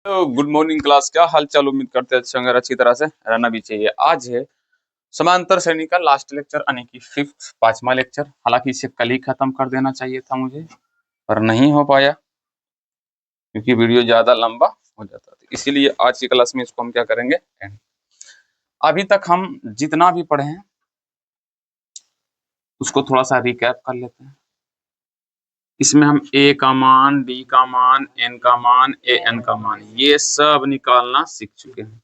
तो good morning class, क्या हाल चाल। उम्मीद करते हैं अच्छे होंगे और अच्छी तरह से रहना भी चाहिए। आज है समांतर श्रेणी का लास्ट लेक्चर, यानी कि फिफ्थ पांचवा लेक्चर। हालांकि इसे कल ही खत्म कर देना चाहिए था मुझे, पर नहीं हो पाया क्योंकि वीडियो ज्यादा लंबा हो जाता था। इसीलिए आज की क्लास में इसको हम क्या करेंगे, end। अभी तक हम जितना भी पढ़े हैं उसको थोड़ा सा रिकैप कर लेते हैं। इसमें हम ए का मान, डी का मान, एन का मान, ए एन का मान, ये सब निकालना सीख चुके हैं।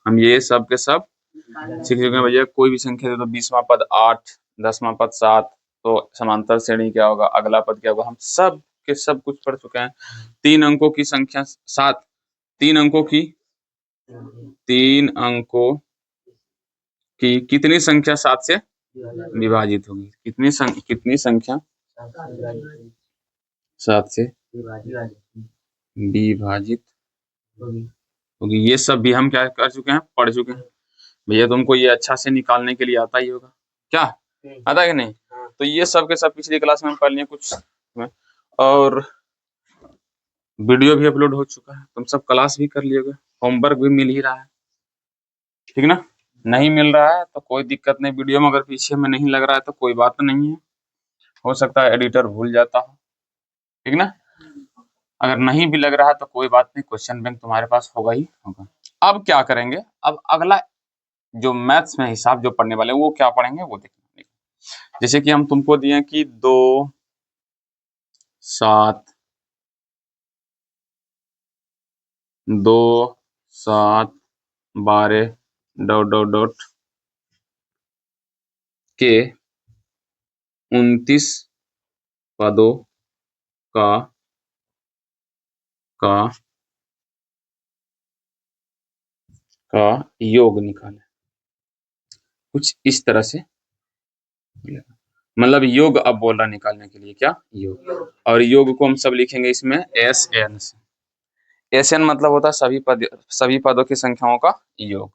हम ये सब के सब सीख चुके हैं। भैया कोई भी संख्या दे दो, 20वां पद 8, 10वां पद 7, तो समांतर श्रेणी क्या होगा, अगला पद क्या होगा, हम सब के सब कुछ पढ़ चुके हैं। 3 अंकों की संख्या 7, 3 अंकों की 3 अंकों की कितनी संख्या 7 से विभाजित होगी? कितनी संख्या 7 से विभाजित होगी? ये सब भी हम क्या कर चुके हैं, पढ़ चुके हैं। भैया तुमको ये अच्छा से निकालने के लिए आता ही होगा, क्या आता है कि नहीं? तो ये सब के सब पिछली क्लास में हम पढ़ लिए कुछ में, और वीडियो भी अपलोड हो चुका है। तुम सब क्लास भी कर लियोगे, होमवर्क भी मिल ही रहा है, ठीक ना? नहीं मिल रहा है तो कोई दिक्कत नहीं, वीडियो में अगर पीछे में नहीं लग रहा है तो कोई बात नहीं है, हो सकता है एडिटर भूल जाता हो, ठीक ना? अगर नहीं भी लग रहा है तो कोई बात नहीं, क्वेश्चन बैंक तुम्हारे पास होगा ही होगा। अब क्या करेंगे, अब अगला जो मैथ्स में हिसाब जो पढ़ने वाले हैं वो क्या पढ़ेंगे वो देखना। जैसे कि हम तुमको दिए कि 2, 7, 2, 7, 12 डॉट डॉट डॉट के 29 पदों का का का योग निकालें। कुछ इस तरह से, मतलब योग अब बोल रहा निकालने के लिए, क्या योग, और योग को हम सब लिखेंगे इसमें एस एन से। एस एन मतलब होता है सभी पदों की संख्याओं का योग।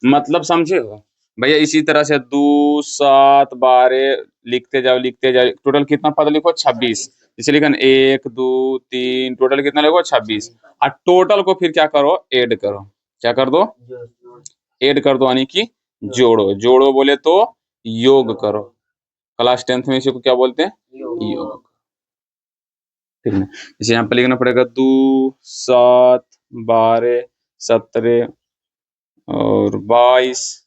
मतलब समझे हो भैया? इसी तरह से 2, 7, 12 लिखते जाओ लिखते जाओ, टोटल कितना पद लिखो, 26। इसे लिखन 1, 2, 3, टोटल कितना लिखो, 26। और टोटल को फिर क्या करो, ऐड करो। क्या कर दो, ऐड कर दो, यानी कि जोड़ो। जोड़ो बोले तो योग करो। क्लास 10th में इसी को क्या बोलते हैं, योग, ठीक है? जैसे यहाँ पे लिखना पड़ेगा 2, 7, 12, 17 और 22,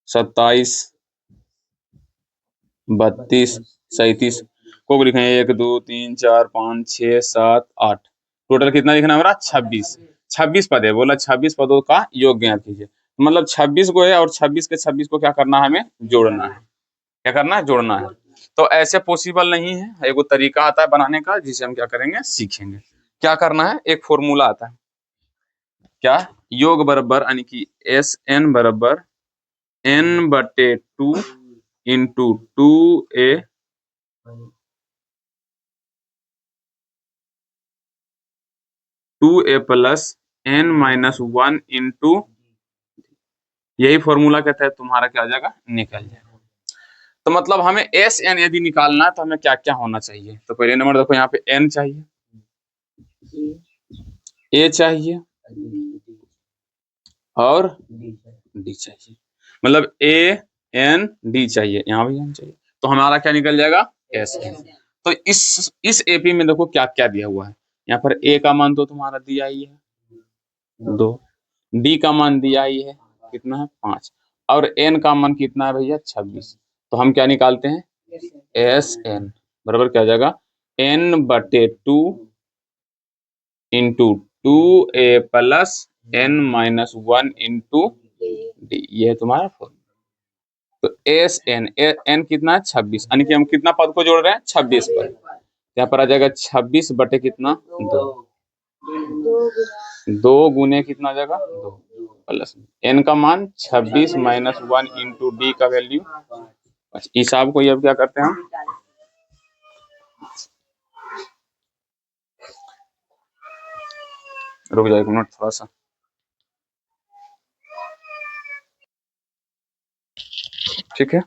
27, 32, 37 को लिखें 1, 2, 3, 4, 5, 6, 7, 8। टोटल कितना लिखना है हमारा, 26। 26 पद है, बोला 26 पदों का योग ज्ञात कीजिए। मतलब 26 को है और 26 के 26 को क्या करना है, हमें जोड़ना है। क्या करना है, जोड़ना है। तो ऐसे पॉसिबल नहीं है, एक तरीका आता है बनाने का, जिसे हम क्या करेंगे, सीखेंगे। क्या करना है, एक फॉर्मूला आता है, क्या, योग बराबर, यानी कि एस एन बराबर n/2 into 2a plus n-1 into, यही फॉर्मूला कहता है तुम्हारा क्या आ जाएगा, निकल जाएगा। तो मतलब हमें एस एन यदि निकालना है तो हमें क्या क्या होना चाहिए? तो पहले नंबर देखो, यहाँ पे n चाहिए, a चाहिए और d चाहिए। मतलब a n d चाहिए, यहाँ भी n चाहिए, तो हमारा क्या निकल जाएगा, एस एन। तो इस एपी में देखो क्या क्या दिया हुआ है। यहाँ पर a का मान तो तुम्हारा दिया ही है 2, d का मान दिया ही है कितना है 5, और n का मान कितना है भैया 26। तो हम क्या निकालते हैं, एस एन बराबर क्या हो जाएगा, n/2 into 2a plus n-1 into D, ये है तुम्हारा फॉर्मूला। तो एस एन, एन कितना है 26, यानी कि हम कितना पद को जोड़ रहे हैं, 26 पद। यहाँ पर आ जाएगा 26 बटे कितना, 2, 2 गुने कितना आ जाएगा, 2 प्लस एन का मान 26-1 इंटू डी का वैल्यू। हिसाब को ये अब क्या करते हैं हम, रुक जाओ 1 मिनट थोड़ा सा, ठीक है?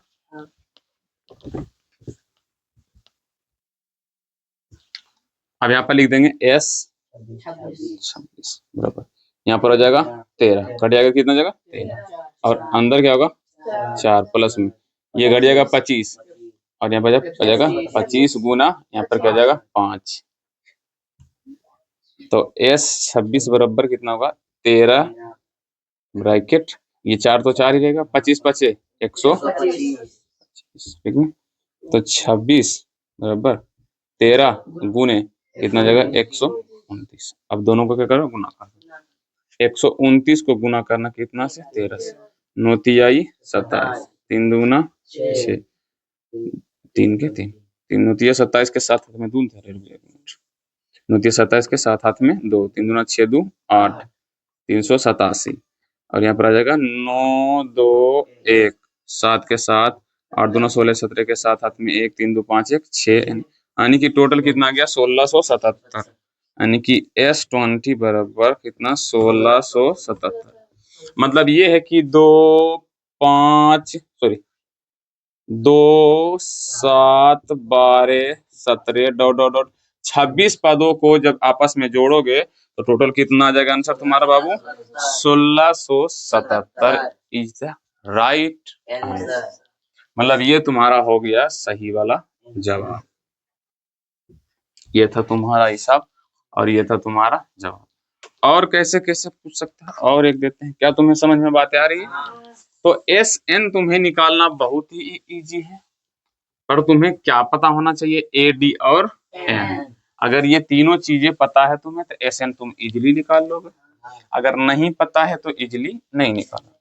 अब यहाँ पर लिख देंगे एस 26 बराबर, यहाँ पर आ जाएगा 13, घट जाएगा कितना जगह 13, और अंदर क्या होगा 4 प्लस में ये घट जाएगा 25, और यहाँ पर आ जाएगा 25 गुना यहाँ पर क्या जाएगा 5, तो S26 बराबर कितना होगा 13 ब्रैकेट, ये 4 तो 4 ही रहेगा, 25 पचे 125, ठीक है। तो 26 बराबर 13 गुने कितना जगह 129, अब दोनों को क्या करो गुना करो, 129 को गुना करना कितना से 13 से, 9 तिहाई 27, 3 दूना 6, 3 के 3, 3 9 तिहाई 27 के साथ में दून थे, 9 तिहाई 27 के साथ हाथ में 2, 3 दूना 6 2 8, 387, और यहाँ पर आ जाएगा 9 2 1, 7 के साथ 8 दूना 16 17 के साथ हाथ में 1 3 2 5 1 6, यानी कि टोटल कितना आ गया 1677, यानी कि S20 बराबर कितना 1677, मतलब ये है कि 2 7 12 17 डॉट डॉट डॉट 26 पदों को जब आपस में जोड़ोगे तो टोटल कितना आ जाएगा आंसर तुम्हारा बाबू 1677 इज द राइट आंसर, मतलब ये तुम्हारा हो गया सही वाला जवाब, ये था तुम्हारा हिसाब और ये था तुम्हारा जवाब। और कैसे कैसे पूछ सकता है, और एक देते हैं, क्या तुम्हें समझ में बातें आ रही है? तो SN तुम्हें निकालना बहुत ही इजी है, पर तुम्हें क्या पता होना चाहिए AD और N, अगर ये तीनों चीजें पता है तुम्हें तो SN तुम इजीली निकाल लोगे, अगर नहीं पता है तो इजीली नहीं निकालो।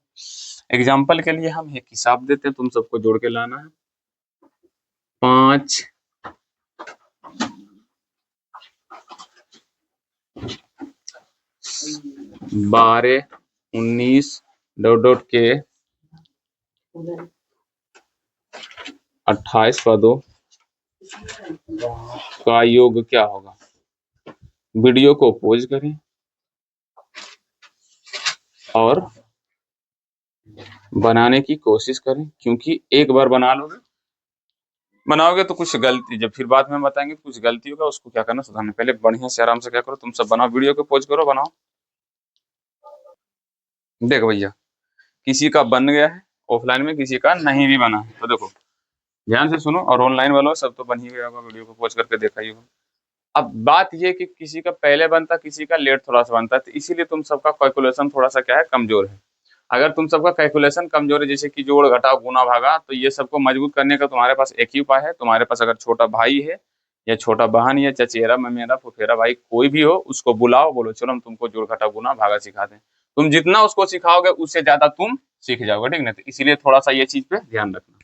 एग्जाम्पल के लिए हम एक हिसाब देते हैं, तुम सबको जोड़ के लाना है, 5 12 19 डॉट डॉट के 28 पदों का योग क्या होगा। वीडियो को पॉज करें और बनाने की कोशिश करें, क्योंकि एक बार बनाओगे तो कुछ गलती, जब फिर बाद में बताएंगे तो कुछ गलती होगा, उसको क्या करना सुधारना, पहले बढ़िया से आराम से क्या करो तुम सब बनाओ, वीडियो को पॉज करो बनाओ। देखो भैया, किसी का बन गया है ऑफलाइन में, किसी का नहीं भी बना है, तो देखो ध्यान से सुनो, और ऑनलाइन वालों सब तो बन ही गया होगा, वीडियो को पॉज करके देखा ही होगा। अब बात ये कि किसी का पहले बनता किसी का लेट थोड़ा सा बनता है, तो इसीलिए तुम सबका कैलकुलेशन थोड़ा सा क्या है कमजोर है। अगर तुम सबका कैलकुलेशन कमजोर है, जैसे कि जोड़ घटाव गुना भागा, तो ये सबको मजबूत करने का तुम्हारे पास एक ही उपाय है, तुम्हारे पास अगर छोटा भाई है या छोटा बहन या चचेरा ममेरा फुफेरा भाई कोई भी हो, उसको बुलाओ, बोलो चलो हम तुमको जोड़ घटाव गुना भागा सिखाते हैं, तुम जितना उसको सिखाओगे उससे ज्यादा तुम सीख जाओगे, ठीक ना। तो इसीलिए थोड़ा सा ये चीज पे ध्यान रखना।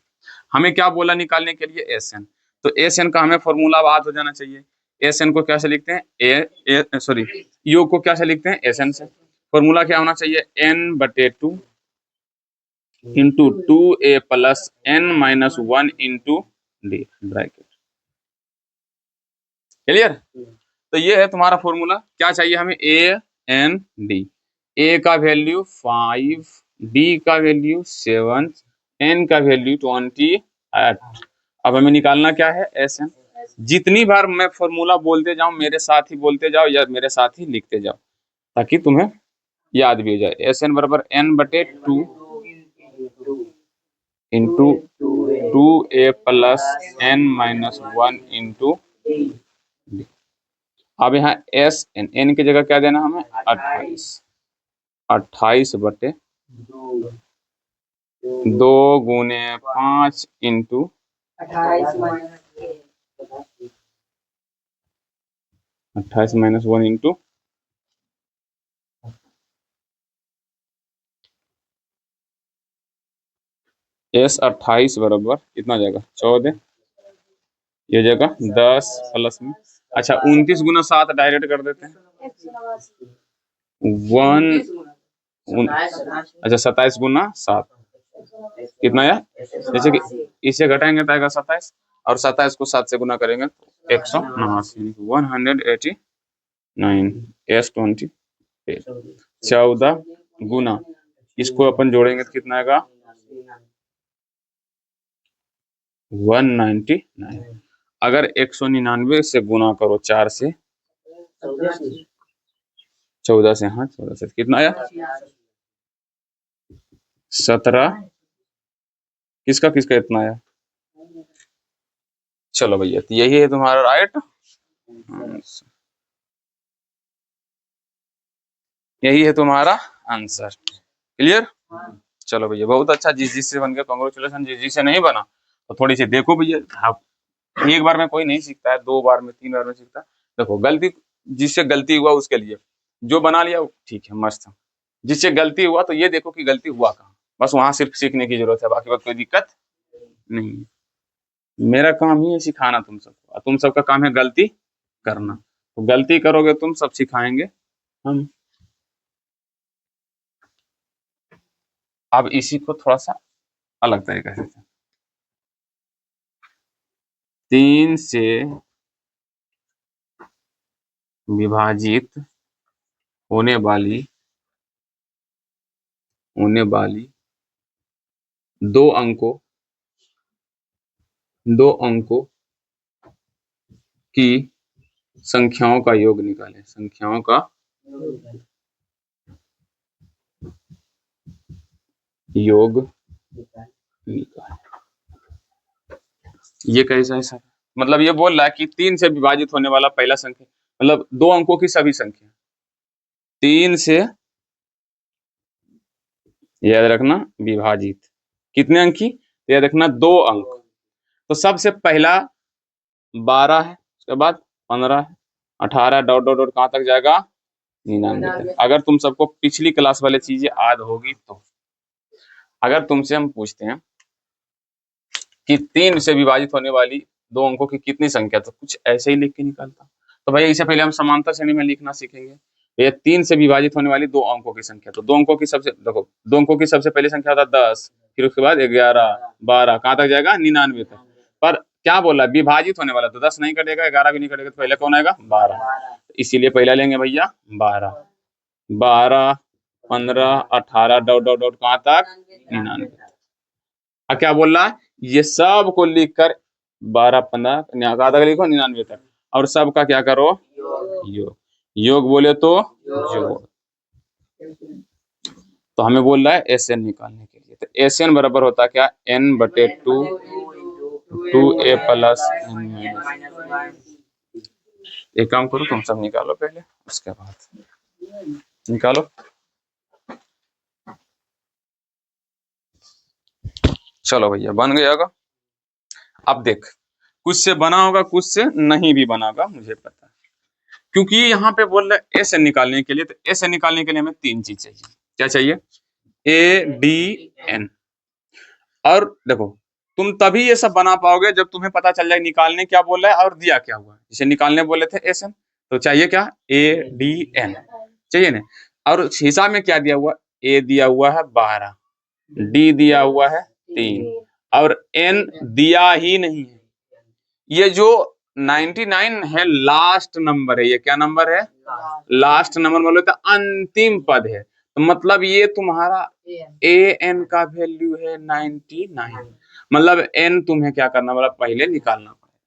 हमें क्या बोला निकालने के लिए SN, तो SN का हमें फॉर्मूला याद हो जाना चाहिए। SN को क्या से लिखते हैं सॉरी योग को क्या से लिखते हैं SN से, फॉर्मूला क्या होना चाहिए N/2 into 2A plus N-1 into D bracket, clear. तो ये है तुम्हारा फॉर्मूला, क्या चाहिए हमें AND, A का वैल्यू 5, D का वैल्यू 7, N का वैल्यू 28, अब हमें निकालना क्या है SN। जितनी बार मैं फॉर्मूला बोलते जाऊं मेरे साथ ही बोलते जाओ या मेरे साथ ही लिखते जाओ, ताकि तुम्हें याद भी हो जाए। SN बराबर N/2 into 2A plus N-1 into D। अब यहाँ N की जगह क्या देना हमें 28, 28/2 गुने 5 इंटू 28-1 इंटू S28 बराबर कितना जाएगा 14, ये जगह 10 प्लस में, अच्छा 29 गुना 7 डायरेक्ट कर देते हैं, अच्छा 27 गुना 7 कितना है, जैसे कि इसे घटाएंगे तो आएगा 27, और 27 को 7 से गुना करेंगे तो 189, 189 S20 14 गुना, इसको अपन जोड़ेंगे तो कितना आएगा 199, अगर 199 से गुना करो 4 से 14 से, हाँ 14 से कितना आया 17, किसका किसका इतना आया। चलो भैया, तो यही है तुम्हारा राइट आंसर, यही है तुम्हारा आंसर। क्लियर। चलो भैया बहुत अच्छा, जिस से बन गया कॉन्ग्रेचुलेसन, जिस से नहीं बना तो थोड़ी सी देखो भैया, आप एक बार में कोई नहीं सीखता है, 2 बार में 3 बार में सीखता है। देखो गलती, जिससे गलती हुआ उसके लिए, जो बना लिया ठीक है मस्त। जिससे गलती हुआ तो ये देखो कि गलती हुआ कहाँ, बस वहां सिर्फ सीखने की जरूरत है, बाकी बात कोई दिक्कत नहीं है। मेरा काम ही है सिखाना तुम सबको, और तुम सबका काम है गलती करना, तो गलती करोगे तुम, सब सिखाएंगे हम। अब इसी को थोड़ा सा अलग तरीके से, 3 से विभाजित होने वाली दो अंकों की संख्याओं का योग निकालें, संख्याओं का योग निकालें। ये कैसा है सर, मतलब ये बोल रहा है कि 3 से विभाजित होने वाला पहला संख्या, मतलब 2 अंकों की सभी संख्या, 3 से याद रखना विभाजित, कितने अंक की, याद रखना 2 अंक। तो सबसे पहला 12 है, उसके बाद 15 है, 18 डॉट डॉट डॉट कहाँ तक जाएगा 99 तक। अगर तुम सबको पिछली क्लास वाले चीजें याद होगी तो, अगर तुमसे हम पूछते हैं कि 3 से विभाजित होने वाली 2 अंकों की कितनी संख्या, तो कुछ ऐसे ही लिख के निकालता। तो भैया इससे पहले हम समांतर श्रेणी में लिखना सीखेंगे। भैया 3 से विभाजित होने वाली 2 अंकों की संख्या, तो 2 अंकों की सबसे, देखो 2 अंकों की सबसे पहली संख्या होता है 10, फिर उसके बाद 11, 12 कहाँ तक जाएगा 99 तक। पर क्या बोला विभाजित होने वाला, तो 10 नहीं कटेगा, 11 भी नहीं कटेगा, तो पहले कौन आएगा 12, इसीलिए पहला लेंगे भैया 12, 12, 15, 18 डॉट डॉट डॉट कहाँ तक 99। अब क्या बोल रहा है, ये सब को लिखकर 12, 15 कहाँ तक लिखो 99 तक, और सब का क्या करो योग, योग बोले तो जोड़। तो हमें बोल रहा है एस एन निकालने के लिए, तो एस एन बराबर होता है क्या n/2 2a प्लस n। एक काम करो तुम सब निकालो पहले, उसके बाद निकालो। चलो भैया बन गया होगा। अब देख, कुछ से बना होगा कुछ से नहीं भी बना होगा, मुझे पता है, क्योंकि यहाँ पे बोल रहे एस एन निकालने के लिए, तो एस एन निकालने के लिए हमें 3 चीज चाहिए। क्या चाहिए, ए डी एन। और देखो तुम तभी ये सब बना पाओगे जब तुम्हें पता चल जाए निकालने क्या बोल रहा है और दिया क्या हुआ है। जैसे निकालने बोले थे एस एन, तो चाहिए क्या ए डी एन चाहिए ना। और हिसाब में क्या दिया हुआ, ए दिया हुआ है 12, डी दिया हुआ है 3, और एन दिया ही नहीं है। ये जो 99 है लास्ट नंबर है, ये क्या नंबर है लास्ट नंबर, मतलब अंतिम पद है, तो मतलब ये तुम्हारा ए एन का वैल्यू है 99। मतलब एन तुम्हें क्या करना, मतलब पहले निकालना पड़ेगा,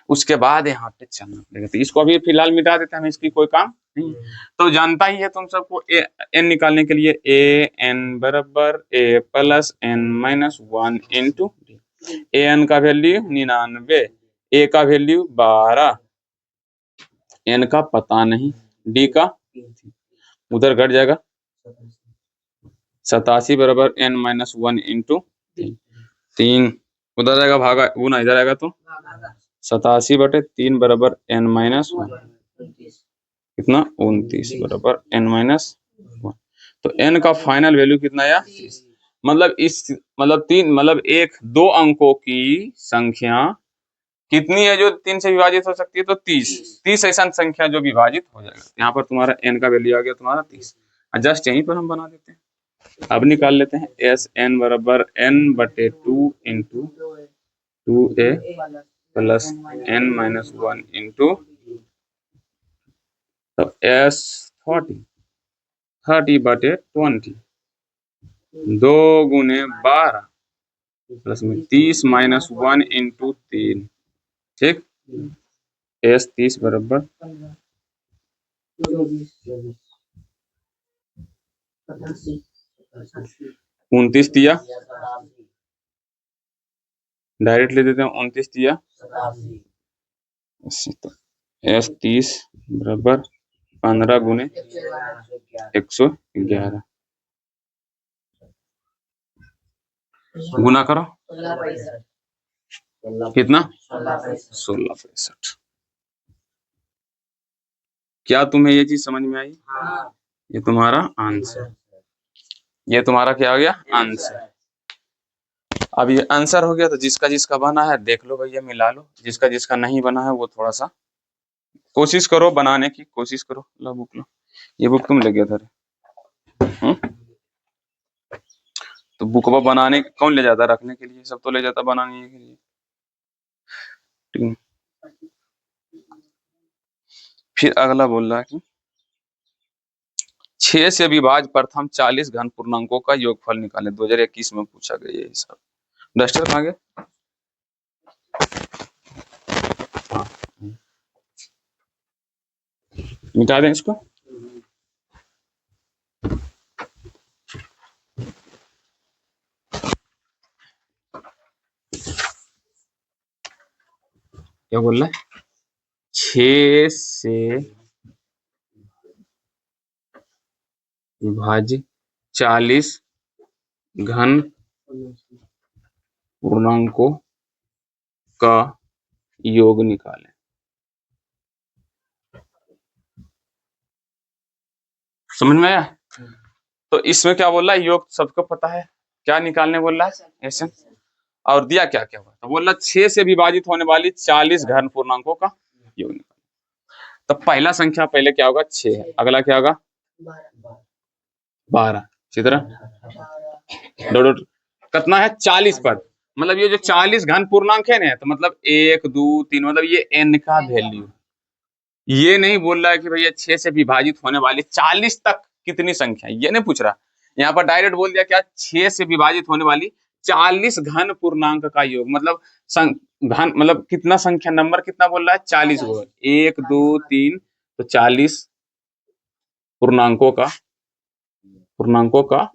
उसके बाद यहाँ पे चलना पड़ेगा। तो इसको अभी फिलहाल मिटा देते हैं, हमें इसकी कोई काम नहीं। तो जानता ही है तुम सबको एन निकालने के लिए ए एन बराबर A plus N minus 1 into A N का वैल्यू 99, ए का वैल्यू 12, एन का पता नहीं, डी का उधर घट जाएगा 87 बराबर एन माइनस 1 इंटू 3, उधर जाएगा भागा गुना, इधर आएगा तो 87/3 बराबर एन माइनस 1, कितना 29 बराबर एन माइनस 1। तो एन का फाइनल वैल्यू कितना आया 30। मतलब इस, मतलब 3, मतलब 1-2 अंकों की संख्या कितनी है जो 3 से विभाजित हो सकती है, तो 30 ऐसा संख्या जो विभाजित हो जाएगा। यहाँ पर तुम्हारा एन का वैल्यू आ गया तुम्हारा 30, जस्ट यहीं पर हम बना देते हैं। अब निकाल लेते हैं एस एन बराबर n/2 into 2a plus n minus 1 into S 30/20, 2 गुने 12 प्लस में 30 माइनस 1 इंटू 3, ठीक। एस 30 बराबर 29 दिया, डायरेक्ट ले देते हैं 29 दिया, तो एस 30 बराबर 15 गुने 111, गुना करो कितना 1665। क्या तुम्हें ये चीज समझ में आई? ये तुम्हारा आंसर, ये तुम्हारा क्या हो गया आंसर। अब ये आंसर हो गया, तो जिसका जिसका बना है देख लो भैया, मिला लो। जिसका जिसका नहीं बना है वो थोड़ा सा कोशिश करो बनाने की, कोशिश करो। लो बुक लो, ये बुक तुम ले गया था। तो बुक बनाने कौन ले जाता रखने के लिए? सब तो ले जाता बनाने के लिए। ठीक है, फिर अगला बोल रहा है कि 6 से विभाज्य प्रथम 40 घन पूर्णांकों का योगफल निकालें। 2021 में पूछा गया ये सब। डस्टर कहाँ गया? मिटा दें इसको। क्या बोल रहा है? 6 से विभाज्य 40 घन पूर्णांकों का योग निकालें। समझ में आया? तो इसमें क्या बोल रहा है? योग सबको पता है, क्या निकालने बोल रहा है? ऐसे। और दिया क्या क्या हुआ? तो बोल रहा 6 से विभाजित होने वाली 40 घन पूर्णांकों का योग निकालें। तो पहला संख्या पहले क्या होगा? 6 है। अगला क्या होगा? 12। इसी तरह कितना है? 40 पद। मतलब ये जो 40 घन पूर्णांक है ना, तो मतलब 1 2 3, मतलब ये n का वैल्यू। ये नहीं बोल रहा है कि भैया 6 से विभाजित होने वाली 40 तक कितनी संख्या, ये नहीं पूछ रहा। यहाँ पर डायरेक्ट बोल दिया क्या? 6 से विभाजित होने वाली 40 घन पूर्णांक का योग। मतलब घन मतलब कितना संख्या, नंबर कितना बोल रहा है? 40 को 1 2 3, तो 40 पूर्णांकों का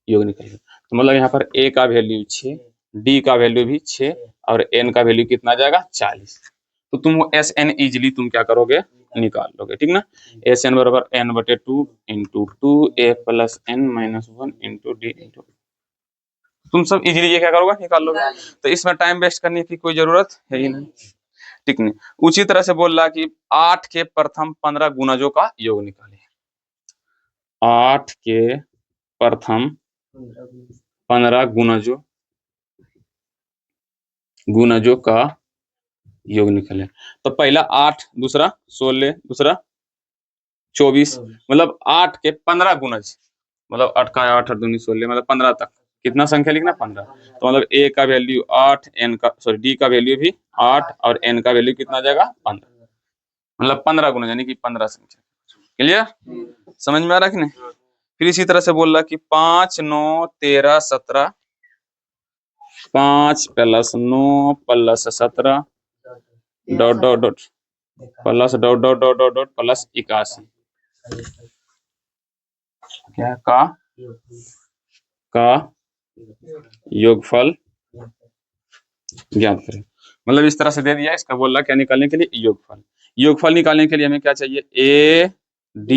योग निकलेगा। तो मतलब यहाँ पर a का वैल्यू 6, d का वैल्यू भी 6, और n का वैल्यू कितना जाएगा? 40। तो तुम एस एन इजिली तुम क्या करोगे? निकाल लोगे। ठीक ना? एस एन बराबर n/2 into 2a plus n minus 1 into D into, तुम सब इजिली ये क्या करोगे? निकाल लोगे। तो इसमें टाइम वेस्ट करने की कोई जरूरत है ही नहीं। ठीक नहीं? उसी तरह से बोल रहा कि 8 के प्रथम 15 गुणजों का योग निकाले। 8 के प्रथम 15 गुणजों का योग निकाले। तो पहला 8, दूसरा 16, दूसरा 24, मतलब 8 के 15 गुणज, मतलब 8 का 8 और 2 16, मतलब 15 तक कितना संख्या लिखना? 15। तो मतलब a का वैल्यू 8, n का d का वैल्यू भी 8, और n का वैल्यू कितना जाएगा? 15। मतलब 15 गुना, यानी कि 15 संख्या। क्लियर? समझ में आ रहा कि नहीं? फिर इसी तरह से बोल रहा कि 5 9 13 17, 5 plus 9 plus 17 dot dot dot plus dot dot dot dot dot plus 81, क्या का योगफल ज्ञात करें। मतलब इस तरह से दे दिया। इसका बोल रहा क्या निकालने के लिए? योगफल। योगफल निकालने के लिए हमें क्या चाहिए? a d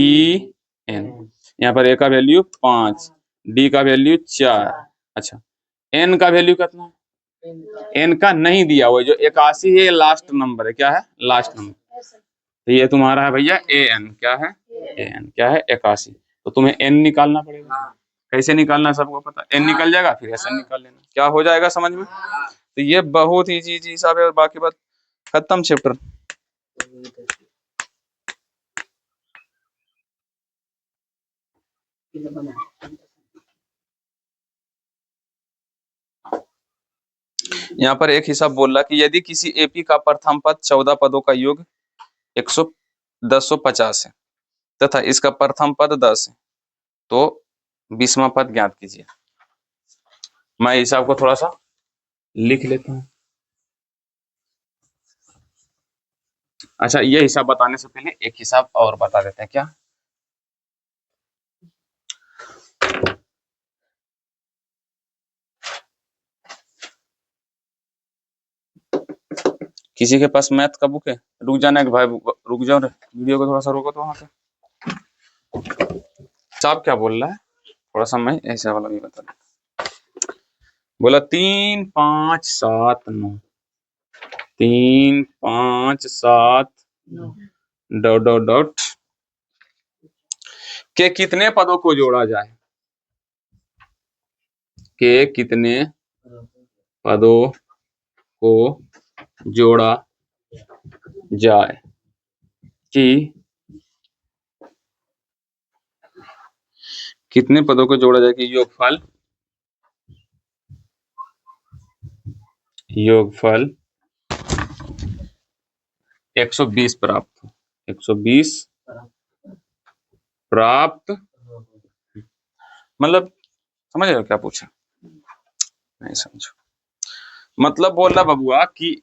n। यहाँ पर a का वैल्यू 5, d का वैल्यू 4। अच्छा, n का वैल्यू कितना? n का नहीं दिया हुआ, जो 81 है लास्ट नंबर है। क्या है? Last number. तो ये तुम्हारा है भैया an। क्या है? an क्या है? 81। तो तुम्हें n निकालना पड़ेगा। कैसे निकालना सबको पता? n निकल जाएगा, फिर ऐसा निकाल लेना। क्या हो जाएगा समझ में? तो ये बहुत ही इजी हिसाब है, और बाकी बात खत्म चैप्टर। यहाँ पर एक हिसाब बोल रहा कि यदि किसी एपी का प्रथम पद 14 पदों का योग 1050 है तथा इसका प्रथम पद 10 है, तो 20वां पद ज्ञात कीजिए। मैं हिसाब को थोड़ा सा लिख लेता हूँ। अच्छा, ये हिसाब बताने से पहले एक हिसाब और बता देते हैं। क्या? किसी के पास मैथ का बुक है? रुक जाना भाई, रुक जाओ रे, वीडियो को थोड़ा सा रोको तो वहां पे। साहब क्या बोल रहा है, थोड़ा सा मैं ऐसा वाला भी बता दूं। बोला 3 5 7 9, 3 5 7 डॉट डॉट डॉट के कितने पदों को जोड़ा जाए, के कितने पदों को जोड़ा जाए कि कितने पदों को जोड़ा जाए कि योगफल 120 प्राप्त, 120 प्राप्त, मतलब समझ रहे हो क्या पूछा? नहीं समझो, मतलब बोल रहा बबुआ कि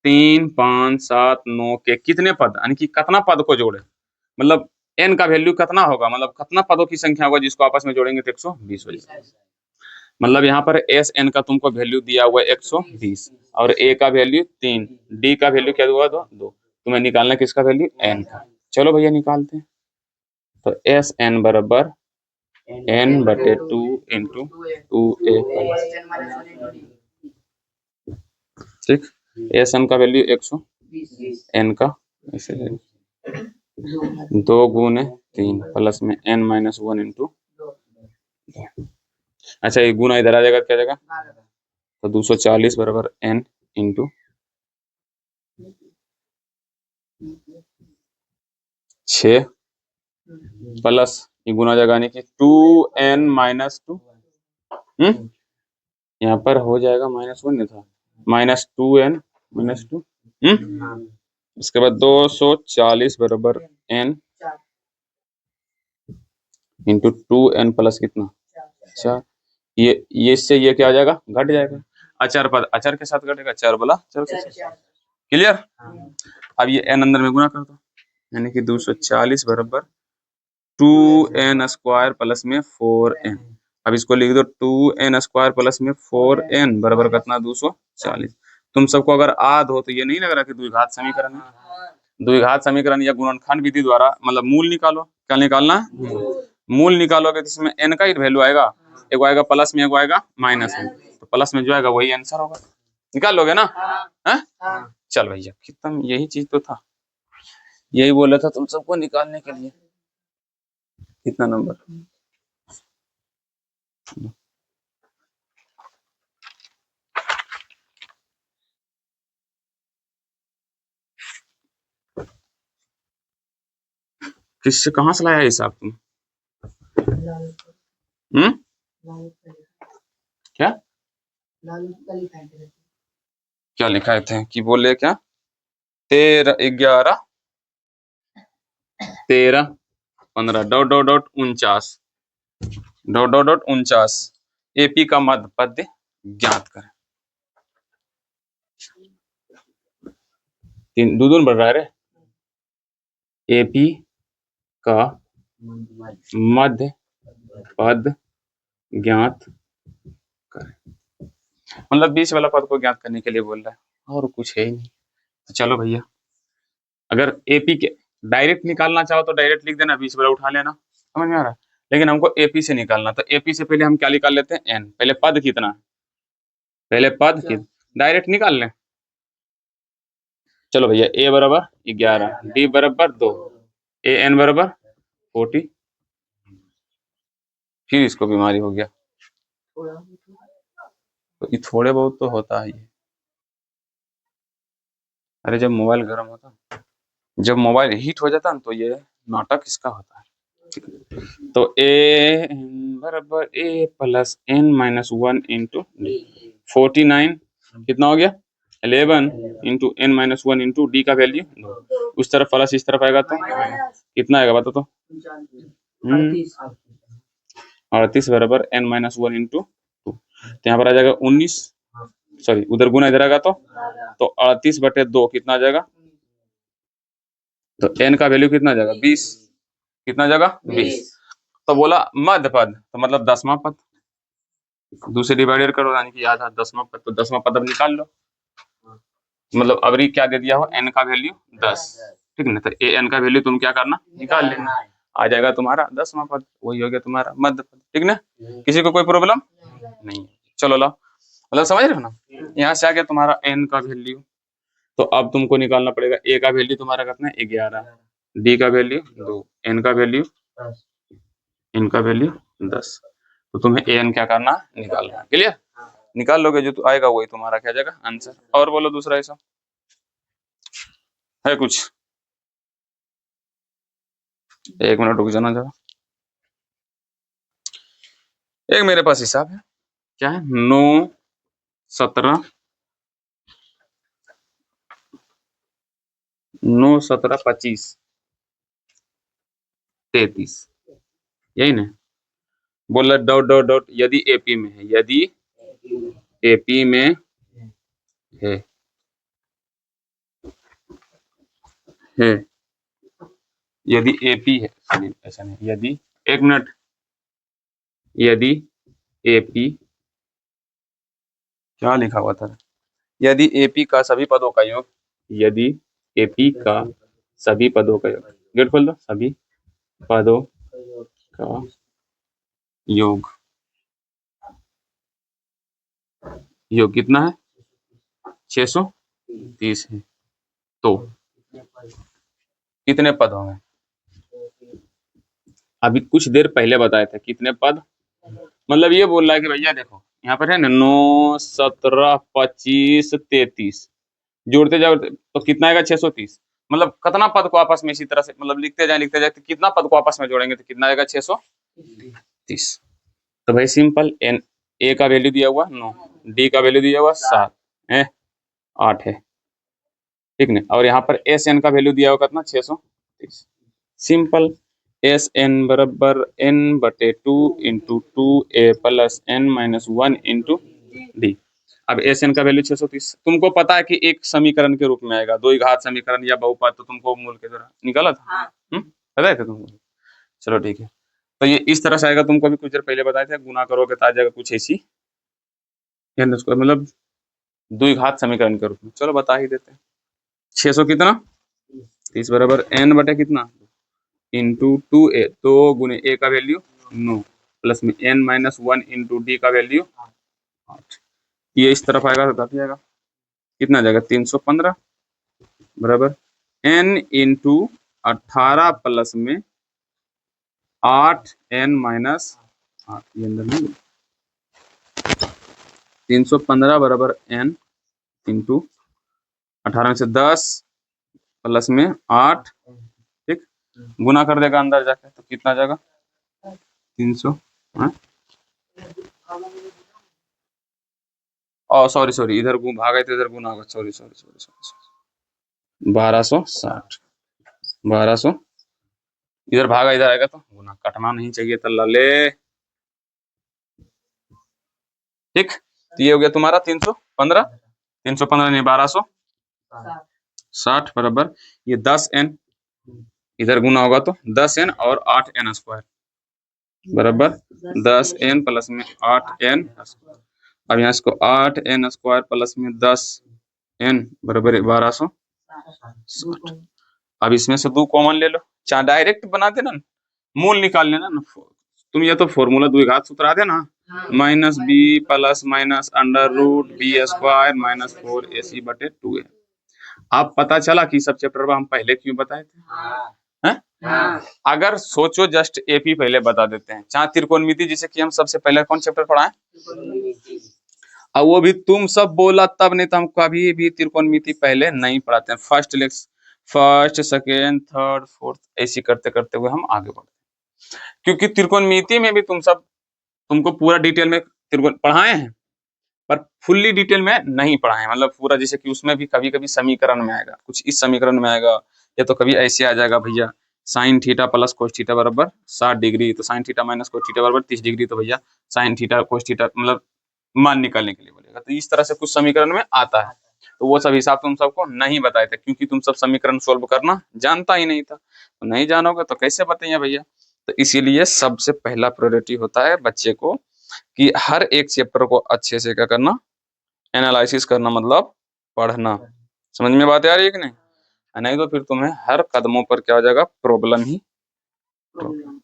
3 5 7 9 के कितने पद, यानी कि कितना पद को जोड़े, मतलब n का वैल्यू कितना होगा, मतलब कितना पदों की संख्या होगा जिसको आपस में जोड़ेंगे तो 120 हो जाएगा। मतलब यहाँ पर एस एन का तुमको वैल्यू दिया हुआ है 120 और ए का वैल्यू 3, डी का वैल्यू क्या हुआ 2, तुम्हें निकालना किसका वैल्यू एन का। चलो भैया निकालते हैं। तो एस एन बराबर n बटे 2 इंटू 2a प्लस, ठीक, एस एन का वैल्यू 120, एन का ऐसे 2 गुने 3 प्लस में n माइनस 1 इंटू, अच्छा ये गुना इधर आ जाएगा, क्या जाएगा, तो 240 बराबर n इंटू 6 प्लस ये गुना जाएगा यानी कि 2n माइनस 2, यहाँ पर हो जाएगा -1 नहीं था, -2n माइनस 2, उसके बाद 240 बराबर n इंटू 2n प्लस कितना 4, ये इससे ये क्या आ जाएगा, घट जाएगा, अचर पद अचर के साथ घटेगा, चर बोला चर के साथ, क्लियर। अब ये n अंदर में गुना कर दो, यानी कि 240 बराबर 2n स्क्वायर प्लस में 4n, अब इसको लिख दो 2n स्क्वायर प्लस में 4n बराबर कितना 240। तुम सबको अगर याद हो तो ये नहीं लग रहा कि द्विघात समीकरण है, द्विघात समीकरण या गुणनखंड विधि द्वारा मतलब मूल निकालो, क्या निकालना, मूल निकालोगे तो इसमें n का ही वैल्यू आएगा, एक आएगा प्लस में एक आएगा माइनस में, तो प्लस में जो आएगा वही आंसर होगा, निकाल लोगे ना, है? चल भैया खत्म, यही चीज तो था, यही बोला था तुम सबको निकालने के लिए। कितना नंबर, किससे कहाँ से लाया हिसाब तुम, क्या क्या लिखाए थे कि बोले क्या 13 11 13 15 dot dot dot 49 dot dot dot 49 AP का मध्य पद ज्ञात करें, तीन दून बढ़ रहा है रे, एपी का मध्य पद ज्ञात करें, मतलब 20 वाला पद को ज्ञात करने के लिए बोल रहा है और कुछ है ही नहीं। तो चलो भैया अगर एपी के डायरेक्ट निकालना चाहो तो डायरेक्ट लिख देना, 20 वाला उठा लेना, समझ में आ रहा है, लेकिन हमको एपी से निकालना, तो एपी से पहले हम क्या निकाल लेते हैं एन, पहले पद कितना, पहले पद की डायरेक्ट निकाल लें। चलो भैया ए बराबर 11, डी बराबर 2, ए एन बराबर 40, फिर इसको बीमारी हो गया, तो ये थोड़े बहुत तो होता है, अरे जब मोबाइल गर्म होता, जब मोबाइल हीट हो जाता ना तो ये नाटक इसका होता है। तो ए बराबर A plus N minus 1 into 49 कितना हो गया 11 into N minus 1 into D का वैल्यू 2, उस तरफ प्लस इस तरफ आएगा तो कितना आएगा बता तो 38 बराबर एन माइनस 1 इंटू 2, तो यहाँ पर आ जाएगा 19, सॉरी उधर गुना इधर आएगा तो 38 बटे 2 कितना आ जाएगा, तो एन का वैल्यू कितना आ जाएगा 20, कितना आ जाएगा 20, तो बोला मध्य पद तो मतलब 10वां पद, दूसरे डिवाइडेड करो यानी कि आधा 10वां पद, तो 10वां पद अब निकाल लो, मतलब अबरी क्या दे दिया हो, n का वैल्यू 10, ठीक ना। तो an का वैल्यू तुम क्या करना, निकाल लेना, आ जाएगा तुम्हारा 10वां पद, वही हो गया तुम्हारा मध्य पद, ठीक ना। किसी को कोई प्रॉब्लम नहीं। चलो लो, मतलब समझ रहे हो ना। यहाँ से आ गया तुम्हारा n का वैल्यू। तो अब तुमको निकालना पड़ेगा, a का वैल्यू तुम्हारा कितना है 11, d का वैल्यू 2, n का वैल्यू 10। तो तुम्हें an क्या करना, निकालना है। क्लियर, निकाल लोगे जो तो आएगा वही तुम्हारा क्या जाएगा आंसर। और बोलो दूसरा ऐसा है कुछ, 1 मिनट रुक जाना जरा। एक मेरे पास हिसाब है, क्या है, 9 17 9 17 25 33, यही ना। बोला डॉट डॉट डॉट, यदि एपी में है, यदि एपी में है है यदि एपी है, सॉरी ऐसा नहीं, यदि, 1 मिनट, यदि एपी, क्या लिखा हुआ था, यदि एपी का सभी पदों का योग, यदि एपी का सभी पदों का योग, गेट खोल दो, सभी पदों का योग, योग कितना है 630 है, तो कितने पद होंगे। अभी कुछ देर पहले बताए थे कितने पद, मतलब ये बोल रहा है कि भैया देखो यहाँ पर है ना 9 17 25 33, जोड़ते जाओ तो कितना आएगा 630। मतलब कितना पद को आपस में इसी तरह से मतलब लिखते जाए तो कितना पद को आपस में जोड़ेंगे तो कितना आएगा 630। तो भाई सिंपल, एन ए का वैल्यू दिया हुआ 9, डी का वैल्यू दिया हुआ 7 है, 8 है, ठीक ना। और यहाँ पर एस एन का वैल्यू दिया हुआ कितना 630। सिंपल, एस एन बराबर एन बटे 2 into 2a plus n minus 1 into D. अब एस एन का वैल्यू 630 तुमको पता है कि एक समीकरण के रूप में आएगा, दो घात समीकरण या बहुपद, तो तुमको मूल के द्वारा निकाला था, पता है तुमको। चलो ठीक है, तो ये इस तरह से आएगा, तुमको अभी कुछ देर पहले बताया था, गुना करोगे तो आ जाएगा कुछ ऐसी, मतलब द्विघात समीकरण के रूप में। चलो बता ही देते हैं, 600 कितना 30 बराबर n बटे कितना इंटू 2a, 2 गुने a का वैल्यू 9 प्लस में n माइनस 1 इंटू डी का वैल्यू 8। ये इस तरफ आएगा तो घट जाएगा, कितना जाएगा 315 बराबर n इंटू 18 प्लस में 8 n माइनस 8, ये अंदर नहीं, 315 बराबर n इंटू 18 में से 10 प्लस में 8, ठीक, गुना कर देगा अंदर जाके तो कितना जाएगा 300, सॉरी सॉरी, इधर भागे तो इधर गुना होगा, सॉरी सॉरी सॉरी सॉरी, 1260, 1200, इधर भागा इधर आएगा तो गुना, कटना नहीं चाहिए तो लले, ठीक। तो ये हो गया तुम्हारा 315, 315 नहीं 1260 बराबर ये 10n, इधर गुना होगा तो 10n और 8n स्क्वायर बराबर 10n प्लस में 8n स्क्वायर। अब यहाँ इसको 8n स्क्वायर प्लस में 10n बराबर 1260। अब इसमें से 2 कॉमन ले लो, चाहे डायरेक्ट बना देना, मूल निकाल लेना ना, तुम ये तो फॉर्मूला द्विघात सूत्र आ देना, minus B plus minus under root B square minus 4ac बटे 2a। अब पता चला कि सब चैप्टर में हम पहले क्यों बताए थे, अगर सोचो जस्ट एपी पहले बता देते हैं, चाहे त्रिकोणमिति जिसे कि हम सबसे पहले कौन चैप्टर पढ़ाए, और वो भी तुम सब बोला तब, नहीं तो हम कभी भी त्रिकोणमिति पहले नहीं पढ़ाते हैं। फर्स्ट सेकेंड थर्ड फोर्थ ऐसी करते करते हुए हम आगे बढ़ते हैं, क्योंकि त्रिकोणमिति में भी तुमको पूरा डिटेल में त्रिकोण पढ़ाए हैं, पर फुल्ली डिटेल में नहीं पढ़ाए हैं। मतलब पूरा, जैसे कि उसमें भी कभी कभी समीकरण में आएगा, कुछ इस समीकरण में आएगा, या तो कभी ऐसे आ जाएगा भैया sine theta plus cos theta बराबर 60 डिग्री, तो sine theta minus cos theta बराबर 30 डिग्री, तो भैया साइन थीटा कोस थीटा मतलब मान निकालने के लिए बोलेगा। तो इस तरह से कुछ समीकरण में आता है, तो वो सब हिसाब तुम सबको नहीं बताए थे, क्योंकि तुम सब समीकरण सोल्व करना जानता ही नहीं था, तो नहीं जानोगे तो कैसे बताइए भैया। तो इसीलिए सबसे पहला प्रायोरिटी होता है बच्चे को कि हर एक चैप्टर को अच्छे से क्या करना, एनालिसिस करना, मतलब पढ़ना, समझ में बात आ रही है कि नहीं? नहीं तो फिर तुम्हें हर कदमों पर क्या हो जाएगा, प्रॉब्लम ही प्रॉब्लम।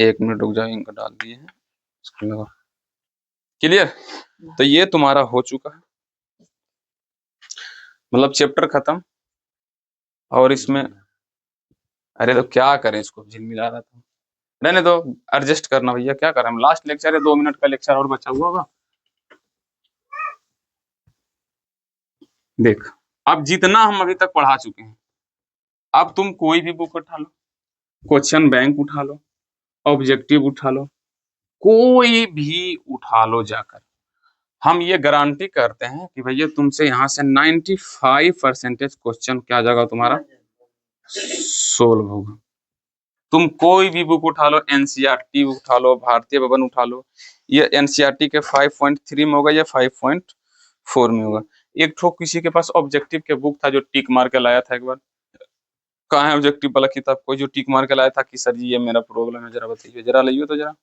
1 मिनट रुक जाओ, इनका डाल दिए हैं, क्लियर। तो ये तुम्हारा हो चुका है, मतलब चैप्टर खत्म। और इसमें अरे तो क्या करें, इसको झिलमिला रहा था, रहने दो, एडजस्ट करना भैया, क्या करें, लास्ट लेक्चर है, 2 मिनट का लेक्चर और बचा हुआ होगा। देख, अब जितना हम अभी तक पढ़ा चुके हैं, अब तुम कोई भी बुक उठा लो, क्वेश्चन बैंक उठा लो, ऑब्जेक्टिव उठा लो, कोई भी उठा लो जाकर, हम ये गारंटी करते हैं कि भैया तुमसे यहाँ से 95% क्वेश्चन क्या जाएगा तुम्हारा, सोल्व होगा। तुम कोई भी बुक उठा लो, एनसीईआरटी उठा लो, भारतीय भवन उठा लो, ये एनसीईआरटी के 5.3 में होगा या 5.4 में होगा। एक ठो किसी के पास ऑब्जेक्टिव के बुक था जो टिक मार के लाया था एक बार, कहाँ है ऑब्जेक्टिव वाला किताब, कोई जो टिक मार के लाया था कि सर जी ये मेरा प्रॉब्लम है, जरा बताइए, जरा लाइए तो जरा।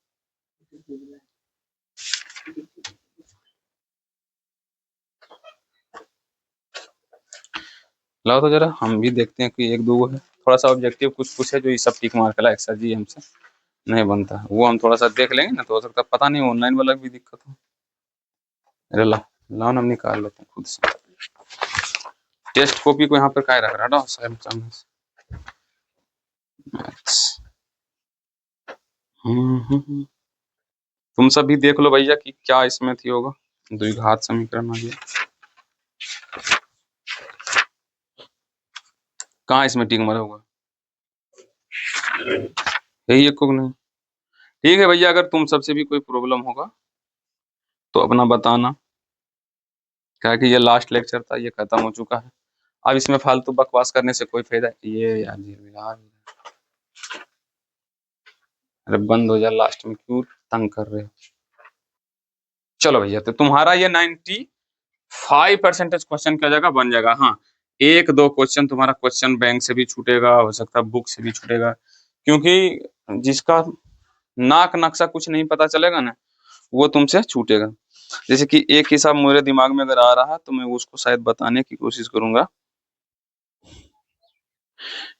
लाओ तो जरा, हम भी देखते हैं कि एक दो है, थोड़ा सा ऑब्जेक्टिव कुछ कुछ है जो ये सब टिक मार के लाया सर जी हमसे नहीं बनता, वो हम थोड़ा सा देख लेंगे ना, तो हो सकता है पता नहीं ऑनलाइन वाला भी दिक्कत हो। अरे ला लाओ ना, हम निकाल लेते हैं खुद से। टेस्ट कॉपी को यहाँ पर काय रख रहा है सामने से। तुम सब भी देख लो भैया कि क्या इसमें थी होगा, द्विघात समीकरण आ गया, कहाँ इसमें टिक मारा होगा, यही एक को नहीं। ठीक है भैया, अगर तुम सबसे भी कोई प्रॉब्लम होगा तो अपना बताना, क्या कि ये लास्ट लेक्चर था, ये खत्म हो चुका है, अब इसमें फालतू बकवास करने से कोई फायदा, ये यार अरे बंद हो जा, लास्ट में क्यों तंग कर रहे हो। चलो भैया, तो तुम्हारा ये 95% क्वेश्चन क्या जगह बन जाएगा। हाँ, एक दो क्वेश्चन तुम्हारा क्वेश्चन बैंक से भी छूटेगा, हो सकता है बुक से भी छूटेगा, क्योंकि जिसका नाक नक्शा कुछ नहीं पता चलेगा ना, वो तुमसे छूटेगा। जैसे कि एक हिसाब मेरे दिमाग में अगर आ रहा है तो मैं उसको शायद बताने की कोशिश करूंगा।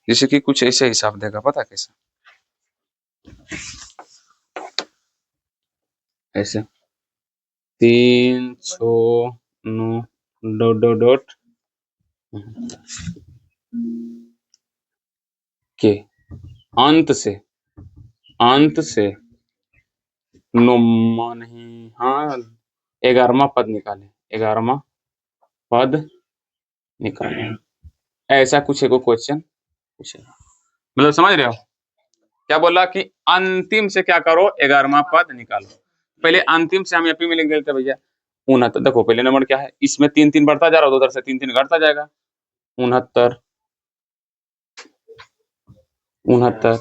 जैसे कि कुछ ऐसे हिसाब देगा, पता कैसे, ऐसे 3 6 9 डॉट डॉट डॉट के अंत से नुम्मा नहीं, हाँ 11वां पद निकाले, 11वां पद निकाले, ऐसा कुछ एक क्वेश्चन पूछेगा। मतलब समझ रहे हो, क्या बोला कि अंतिम से क्या करो, 11वां पद निकालो। पहले अंतिम से हम एपी में लिख देते भैया 69। देखो पहले नंबर क्या है, इसमें 3 3 बढ़ता जा रहा है, उधर से 3 3 घटता जाएगा, 69 69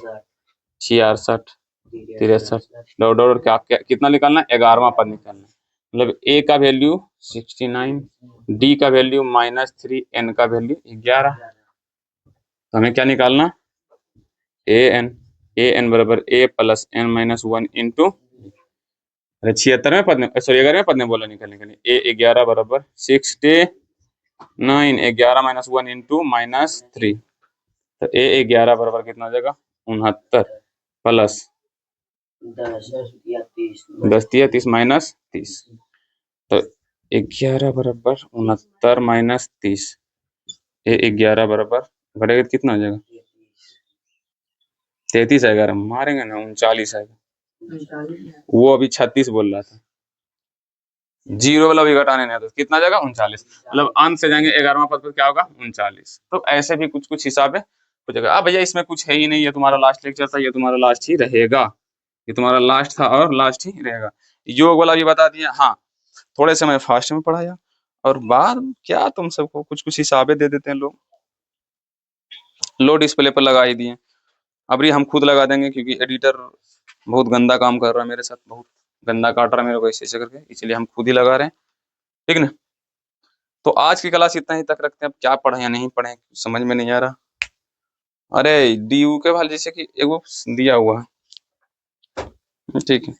66 63 डॉट डॉट क्या कितना निकालना है, 11वां पद निकालना है। मतलब ए का वैल्यू 69, डी का वैल्यू -3, एन का वैल्यू 11। तो हमें क्या निकालना, ए एन बराबर A plus N minus 1 into, अरे 76वें पद में, सॉरी 11वें पद में बोला निकालने के लिए, ए 11 बराबर 69, 11 माइनस 1 इंटू -3, तो ए 11 बराबर कितना हो जाएगा, 69 प्लस 10 माइनस 30, तो 11 बराबर 69 माइनस 30, ए 11 बराबर घटेगा तो कितना हो जाएगा, 33 आएगा, मारेंगे ना 39 आएगा, वो अभी 36 बोल रहा था, जीरो वाला भी घटाने नहीं आता, कितना जाएगा 39, मतलब अंत से जाएंगे 11वां पद पर क्या होगा 39। तो ऐसे भी कुछ कुछ हिसाब है हो जाएगा। अब भैया इसमें कुछ है ही नहीं, ये तुम्हारा लास्ट लेक्चर था, ये तुम्हारा लास्ट ही रहेगा, ये तुम्हारा लास्ट था और लास्ट ही रहेगा। योग वाला भी बता दिया, हाँ थोड़े से मैं फास्ट में पढ़ाया, और बाद क्या तुम सबको कुछ कुछ हिसाबें दे देते हैं लोग, लो डिस्प्ले पर लगा ही दिए, अब ये हम खुद लगा देंगे क्योंकि एडिटर बहुत गंदा काम कर रहा है मेरे साथ, बहुत गंदा काट रहा है मेरे को ऐसे ऐसे करके, इसलिए हम खुद ही लगा रहे हैं, ठीक ना। तो आज की क्लास इतना ही तक रखते हैं, अब क्या पढ़े या नहीं पढ़े समझ में नहीं आ रहा। अरे डी के भाल जैसे कि एगो दिया हुआ है, ठीक है,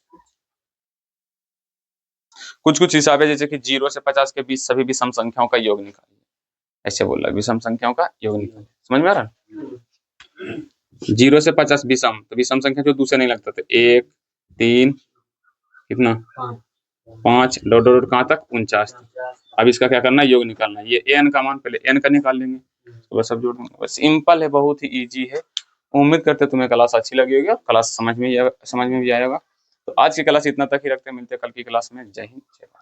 कुछ कुछ हिसाब है, जैसे कि 0 से 50 के बीच सभी विषम संख्याओं का योग निकालिए, ऐसे बोल रहा है, विषम संख्याओं का योग निकालिए। समझ में आ रहा है? 0 से 50 विषम, तो विषम संख्या जो दूसरे नहीं लगता था, 1 3 कितना 5 डॉट डॉट कहाँ तक 49 तक। अब इसका क्या करना है, योग निकालना है। ये n का मान पहले n का निकाल लेंगे, तो बस सब जोड़ देंगे, बस सिंपल है, बहुत ही इजी है। उम्मीद करते तुम्हें क्लास अच्छी लगी होगी, क्लास समझ में भी आएगा। तो आज की क्लास इतना तक ही रखते हैं, मिलते हैं कल की क्लास में। जय हिंद जय भारत।